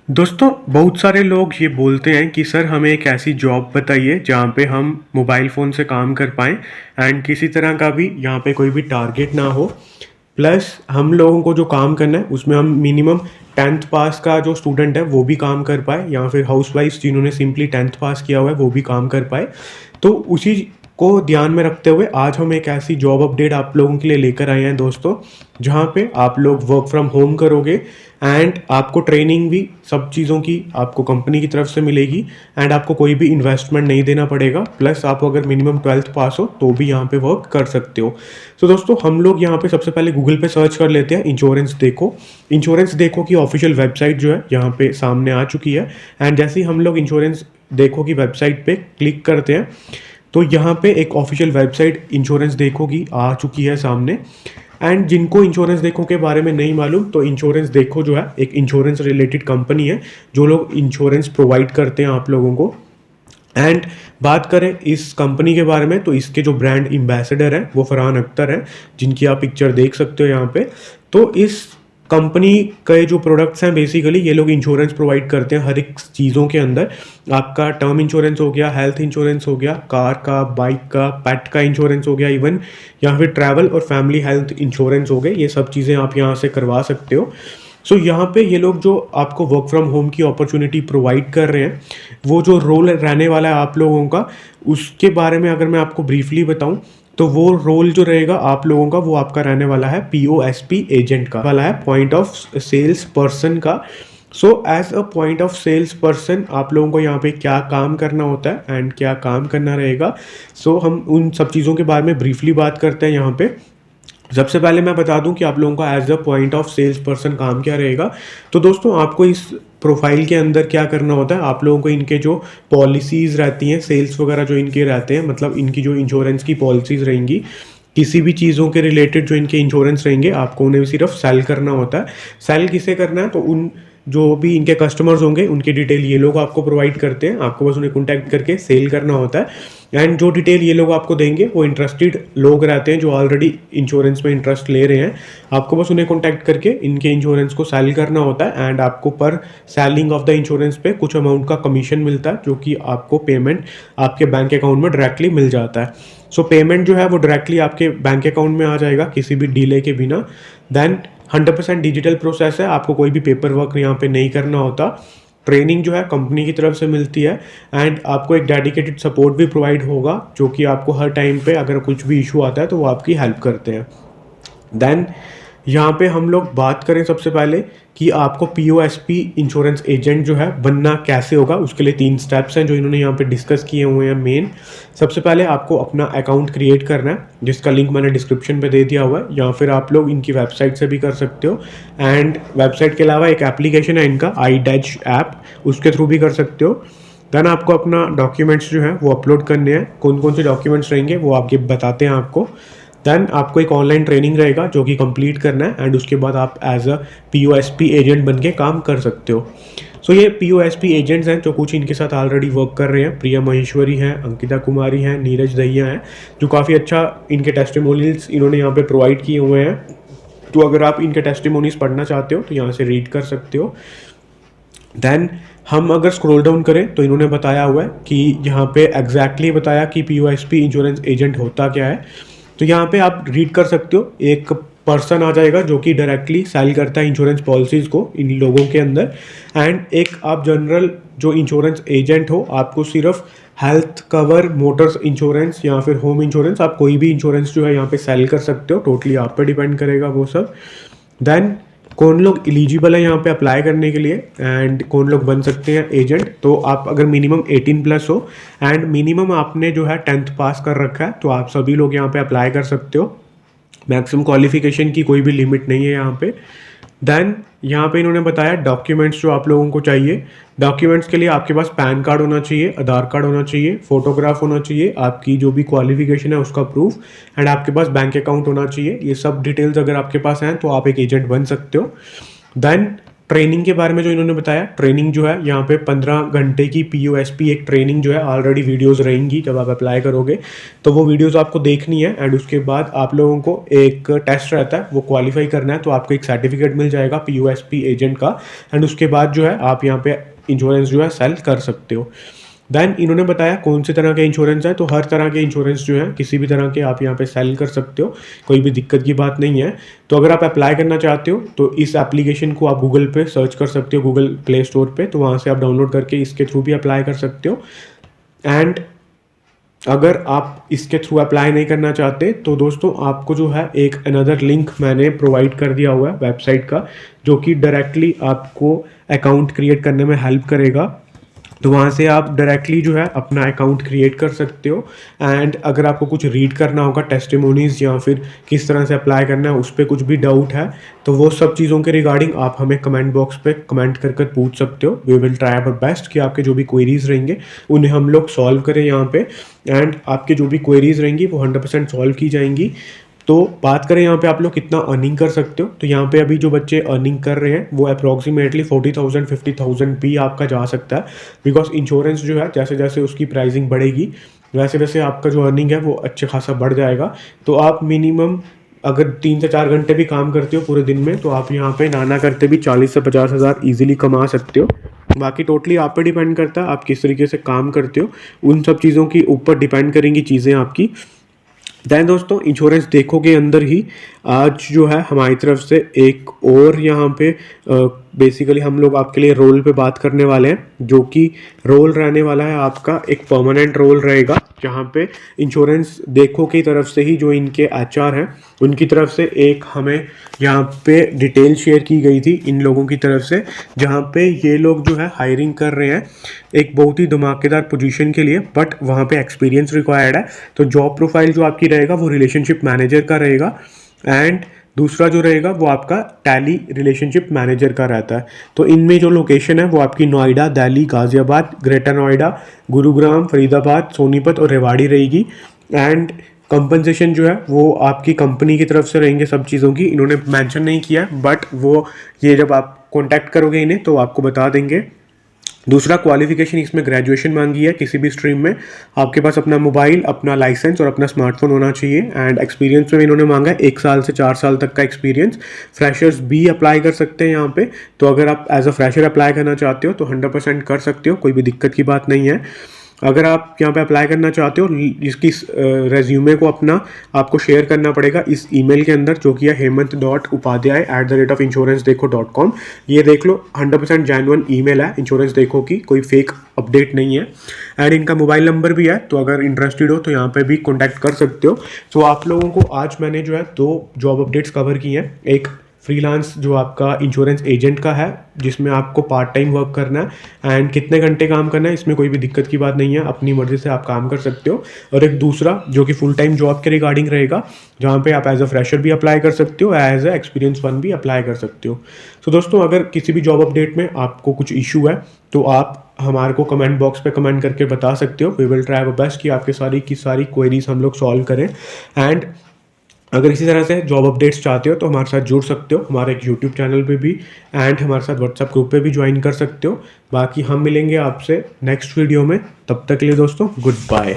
दोस्तों, बहुत सारे लोग ये बोलते हैं कि सर हमें एक ऐसी जॉब बताइए जहाँ पे हम मोबाइल फ़ोन से काम कर पाएँ एंड किसी तरह का भी यहाँ पे कोई भी टारगेट ना हो। प्लस हम लोगों को जो काम करना है उसमें हम मिनिमम 10th पास का जो स्टूडेंट है वो भी काम कर पाए, या फिर हाउसवाइफ्स जिन्होंने सिंपली 10th पास किया हुआ है वो भी काम कर पाए। तो उसी को ध्यान में रखते हुए आज हम एक ऐसी जॉब अपडेट आप लोगों के लिए लेकर आए हैं दोस्तों, जहाँ पे आप लोग वर्क फ्रॉम होम करोगे एंड आपको ट्रेनिंग भी सब चीज़ों की आपको कंपनी की तरफ से मिलेगी एंड आपको कोई भी इन्वेस्टमेंट नहीं देना पड़ेगा। प्लस आप अगर मिनिमम 12th पास हो तो भी यहाँ पे वर्क कर सकते हो। तो दोस्तों, हम लोग यहाँ पे सबसे पहले गूगल पे सर्च कर लेते हैं इंश्योरेंस देखो। इंश्योरेंस देखो की ऑफिशियल वेबसाइट जो है यहाँ पे सामने आ चुकी है एंड जैसे ही हम लोग इंश्योरेंस देखो की वेबसाइट पे क्लिक करते हैं तो यहाँ पे एक ऑफिशियल वेबसाइट इंश्योरेंस देखो की आ चुकी है सामने। एंड जिनको इंश्योरेंस देखो के बारे में नहीं मालूम, तो इंश्योरेंस देखो जो है एक इंश्योरेंस रिलेटेड कंपनी है जो लोग इंश्योरेंस प्रोवाइड करते हैं आप लोगों को। एंड बात करें इस कंपनी के बारे में तो इसके जो ब्रांड एम्बेसडर हैं वो फरहान अख्तर हैं, जिनकी आप पिक्चर देख सकते हो यहाँ पे। तो इस कंपनी के जो प्रोडक्ट्स हैं बेसिकली ये लोग इंश्योरेंस प्रोवाइड करते हैं हर एक चीज़ों के अंदर। आपका टर्म इंश्योरेंस हो गया, हेल्थ इंश्योरेंस हो गया, कार का, बाइक का, पेट का इंश्योरेंस हो गया, इवन या फिर ट्रैवल और फैमिली हेल्थ इंश्योरेंस हो गए। ये सब चीज़ें आप यहाँ से करवा सकते हो। सो यहाँ पे ये लोग जो आपको वर्क फ्रॉम होम की अपॉर्चुनिटी प्रोवाइड कर रहे हैं, वो जो रोल रहने वाला है आप लोगों का, उसके बारे में अगर मैं आपको ब्रीफली बताऊं तो वो रोल जो रहेगा आप लोगों का वो आपका रहने वाला है POSP एजेंट का वाला है, पॉइंट ऑफ सेल्स पर्सन का। So as a point of sales person आप लोगों को यहाँ पे क्या काम करना होता है एंड क्या काम करना रहेगा, सो हम उन सब चीज़ों के बारे में ब्रीफली बात करते हैं यहाँ पे। सबसे पहले मैं बता दूं कि आप लोगों का as a point of sales person काम क्या रहेगा। तो दोस्तों, आपको इस प्रोफाइल के अंदर क्या करना होता है, आप लोगों को इनके जो पॉलिसीज़ रहती हैं, सेल्स वगैरह जो इनके रहते हैं, मतलब इनकी जो इंश्योरेंस की पॉलिसीज़ रहेंगी, किसी भी चीज़ों के रिलेटेड जो इनके इंश्योरेंस रहेंगे, आपको उन्हें सिर्फ सेल करना होता है। सेल किसे करना है, तो उन जो भी इनके कस्टमर्स होंगे उनकी डिटेल ये लोग आपको प्रोवाइड करते हैं, आपको बस उन्हें कॉन्टैक्ट करके सेल करना होता है। एंड जो डिटेल ये लोग आपको देंगे वो इंटरेस्टेड लोग रहते हैं जो ऑलरेडी इंश्योरेंस में इंटरेस्ट ले रहे हैं। आपको बस उन्हें कॉन्टैक्ट करके इनके इंश्योरेंस को सेल करना होता है एंड आपको पर सेलिंग ऑफ द इंश्योरेंस पे कुछ अमाउंट का कमीशन मिलता है, जो कि आपको पेमेंट आपके बैंक अकाउंट में डायरेक्टली मिल जाता है। सो पेमेंट जो है वो डायरेक्टली आपके बैंक अकाउंट में आ जाएगा किसी भी डिले के बिना। देन 100% डिजिटल प्रोसेस है, आपको कोई भी पेपर वर्क यहाँ पे नहीं करना होता। ट्रेनिंग जो है कंपनी की तरफ से मिलती है एंड आपको एक डेडिकेटेड सपोर्ट भी प्रोवाइड होगा, जो कि आपको हर टाइम पे अगर कुछ भी इशू आता है तो वो आपकी हेल्प करते हैं। देन यहाँ पे हम लोग बात करें सबसे पहले कि आपको POSP इंश्योरेंस एजेंट जो है बनना कैसे होगा। उसके लिए 3 स्टेप्स हैं जो इन्होंने यहाँ पे डिस्कस किए हुए हैं मेन। सबसे पहले आपको अपना अकाउंट क्रिएट करना है, जिसका लिंक मैंने डिस्क्रिप्शन पे दे दिया हुआ है, या फिर आप लोग इनकी वेबसाइट से भी कर सकते हो। एंड वेबसाइट के अलावा एक एप्लीकेशन है इनका iDedge ऐप, उसके थ्रू भी कर सकते हो। देन आपको अपना डॉक्यूमेंट्स जो है वो अपलोड करने हैं। कौन कौन से डॉक्यूमेंट्स रहेंगे वो आगे बताते हैं आपको। देन आपको एक ऑनलाइन ट्रेनिंग रहेगा जो कि कंप्लीट करना है एंड उसके बाद आप एज अ POSP एजेंट बन के काम कर सकते हो। सो ये POSP एजेंट्स हैं जो कुछ इनके साथ ऑलरेडी वर्क कर रहे हैं। प्रिया महेश्वरी हैं, अंकिता कुमारी हैं, नीरज दहिया हैं, जो काफ़ी अच्छा इनके टेस्टिमोनियल्स इन्होंने यहाँ पे प्रोवाइड किए हुए हैं। तो अगर आप इनके टेस्टिमोनीज पढ़ना चाहते हो तो यहाँ से रीड कर सकते हो। देन हम अगर स्क्रॉल डाउन करें तो इन्होंने बताया हुआ है कि यहाँ पे एग्जैक्टली बताया कि POSP इंश्योरेंस एजेंट होता क्या है। तो यहाँ पे आप रीड कर सकते हो, एक पर्सन आ जाएगा जो कि डायरेक्टली सेल करता है इंश्योरेंस पॉलिसीज़ को इन लोगों के अंदर। एंड एक आप जनरल जो इंश्योरेंस एजेंट हो, आपको सिर्फ हेल्थ कवर, मोटर्स इंश्योरेंस या फिर होम इंश्योरेंस, आप कोई भी इंश्योरेंस जो है यहाँ पे सेल कर सकते हो। टोटली आप पे डिपेंड करेगा वो सब। देन कौन लोग एलिजिबल है यहाँ पे अप्लाई करने के लिए एंड कौन लोग बन सकते हैं एजेंट, तो आप अगर मिनिमम 18+ हो एंड मिनिमम आपने जो है 10th पास कर रखा है तो आप सभी लोग यहाँ पे अप्लाई कर सकते हो। मैक्सिमम क्वालिफिकेशन की कोई भी लिमिट नहीं है यहाँ पे। देन यहाँ पे इन्होंने बताया डॉक्यूमेंट्स जो आप लोगों को चाहिए। डॉक्यूमेंट्स के लिए आपके पास पैन कार्ड होना चाहिए, आधार कार्ड होना चाहिए, फोटोग्राफ होना चाहिए, आपकी जो भी क्वालिफिकेशन है उसका प्रूफ, एंड आपके पास बैंक अकाउंट होना चाहिए। ये सब डिटेल्स अगर आपके पास हैं तो आप एक एजेंट बन सकते हो। देन ट्रेनिंग के बारे में जो इन्होंने बताया, ट्रेनिंग जो है यहाँ पे 15 घंटे की POSP एक ट्रेनिंग जो है ऑलरेडी वीडियोस रहेंगी जब आप अप्लाई करोगे, तो वो वीडियोस आपको देखनी है एंड उसके बाद आप लोगों को एक टेस्ट रहता है वो क्वालिफाई करना है, तो आपको एक सर्टिफिकेट मिल जाएगा POSP एजेंट का एंड उसके बाद जो है आप यहाँ पे इंश्योरेंस जो है सेल कर सकते हो। देन इन्होंने बताया कौन से तरह के इंश्योरेंस है, तो हर तरह के इंश्योरेंस जो है किसी भी तरह के आप यहाँ पे सेल कर सकते हो, कोई भी दिक्कत की बात नहीं है। तो अगर आप अप्लाई करना चाहते हो तो इस एप्लीकेशन को आप गूगल पे सर्च कर सकते हो, गूगल प्ले स्टोर पे, तो वहाँ से आप डाउनलोड करके इसके थ्रू भी अप्लाई कर सकते हो। एंड अगर आप इसके थ्रू अप्लाई नहीं करना चाहते तो दोस्तों आपको जो है एक अनदर लिंक मैंने प्रोवाइड कर दिया हुआ है वेबसाइट का, जो कि डायरेक्टली आपको अकाउंट क्रिएट करने में हेल्प करेगा। तो वहाँ से आप डायरेक्टली जो है अपना अकाउंट क्रिएट कर सकते हो एंड अगर आपको कुछ रीड करना होगा टेस्टिमोनीज या फिर किस तरह से अप्लाई करना है, उस पर कुछ भी डाउट है तो वो सब चीज़ों के रिगार्डिंग आप हमें कमेंट बॉक्स पे कमेंट कर पूछ सकते हो। We will try our best कि आपके जो भी क्वेरीज रहेंगे उन्हें हम लोग सॉल्व करें यहाँ पे, एंड आपके जो भी क्वेरीज रहेंगी वो 100% सॉल्व की जाएंगी। तो बात करें यहाँ पे आप लोग कितना अर्निंग कर सकते हो, तो यहाँ पे अभी जो बच्चे अर्निंग कर रहे हैं वो अप्रॉक्सीमेटली 40,000 50,000 भी आपका जा सकता है, बिकॉज इंश्योरेंस जो है जैसे जैसे उसकी प्राइसिंग बढ़ेगी वैसे वैसे आपका जो अर्निंग है वो अच्छे खासा बढ़ जाएगा। तो आप मिनिमम अगर 3 से 4 घंटे भी काम करते हो पूरे दिन में तो आप यहाँ पे नाना करते भी 40 से 50 हज़ार ईजिली कमा सकते हो। बाकी टोटली आप पे डिपेंड करता है आप किस तरीके से काम करते हो, उन सब चीज़ों की ऊपर डिपेंड करेंगी चीज़ें आपकी। दैन दोस्तों इंश्योरेंस देखो के अंदर ही आज जो है हमारी तरफ से एक और यहाँ पे बेसिकली हम लोग आपके लिए रोल पे बात करने वाले हैं, जो कि रोल रहने वाला है आपका एक परमानेंट रोल रहेगा, जहाँ पे इंश्योरेंस देखो की तरफ से ही जो इनके HR हैं उनकी तरफ से एक हमें यहाँ पे डिटेल शेयर की गई थी इन लोगों की तरफ से, जहाँ पे ये लोग जो है हायरिंग कर रहे हैं एक बहुत ही धमाकेदार पोजीशन के लिए, बट वहाँ पे एक्सपीरियंस रिक्वायर्ड है। तो जॉब प्रोफाइल जो आपकी रहेगा वो रिलेशनशिप मैनेजर का रहेगा एंड दूसरा जो रहेगा वो आपका टैली रिलेशनशिप मैनेजर का रहता है। तो इनमें जो लोकेशन है वो आपकी नोएडा, दिल्ली, गाजियाबाद, ग्रेटर नोएडा, गुरुग्राम, फरीदाबाद, सोनीपत और रेवाड़ी रहेगी। एंड कंपनसेशन जो है वो आपकी कंपनी की तरफ से रहेंगे सब चीज़ों की, इन्होंने मेंशन नहीं किया बट वो ये जब आप कॉन्टैक्ट करोगे इन्हें तो आपको बता देंगे। दूसरा क्वालिफिकेशन इसमें ग्रेजुएशन मांगी है किसी भी स्ट्रीम में, आपके पास अपना मोबाइल, अपना लाइसेंस और अपना स्मार्टफोन होना चाहिए। एंड एक्सपीरियंस में इन्होंने मांगा है 1 साल से 4 साल तक का एक्सपीरियंस। फ्रेशर्स भी अप्लाई कर सकते हैं यहाँ पे, तो अगर आप एज अ फ्रेशर अप्लाई करना चाहते हो तो 100% कर सकते हो, कोई भी दिक्कत की बात नहीं है। अगर आप यहाँ पे अप्लाई करना चाहते हो इसकी रेज्यूमे को अपना आपको शेयर करना पड़ेगा इस ईमेल के अंदर, जो कि है hemant.upadhyay@insuranceDekho.com। ये देख लो 100% जेन्युइन ईमेल है इंश्योरेंस देखो की, कोई फेक अपडेट नहीं है। एंड इनका मोबाइल नंबर भी है, तो अगर इंटरेस्टेड हो तो यहाँ पे भी कॉन्टैक्ट कर सकते हो। तो आप लोगों को आज मैंने जो है 2 जॉब अपडेट्स कवर की हैं, एक फ्रीलांस जो आपका इंश्योरेंस एजेंट का है जिसमें आपको पार्ट टाइम वर्क करना है एंड कितने घंटे काम करना है इसमें कोई भी दिक्कत की बात नहीं है, अपनी मर्जी से आप काम कर सकते हो। और एक दूसरा जो कि फुल टाइम जॉब के रिगार्डिंग रहेगा, जहाँ पे आप एज अ फ्रेशर भी अप्लाई कर सकते हो, एज अ एक्सपीरियंस वन भी अप्लाई कर सकते हो। तो दोस्तों अगर किसी भी जॉब अपडेट में आपको कुछ इशू है तो आप हमारे को कमेंट बॉक्स पे कमेंट करके बता सकते हो। We will try our best कि आपके सारी की सारी क्वेरीज हम लोग सॉल्व करें। एंड अगर इसी तरह से जॉब अपडेट्स चाहते हो तो हमारे साथ जुड़ सकते हो, हमारे एक यूट्यूब चैनल पे भी एंड हमारे साथ व्हाट्सएप ग्रुप पे भी ज्वाइन कर सकते हो। बाकी हम मिलेंगे आपसे नेक्स्ट वीडियो में, तब तक के लिए दोस्तों गुड बाय।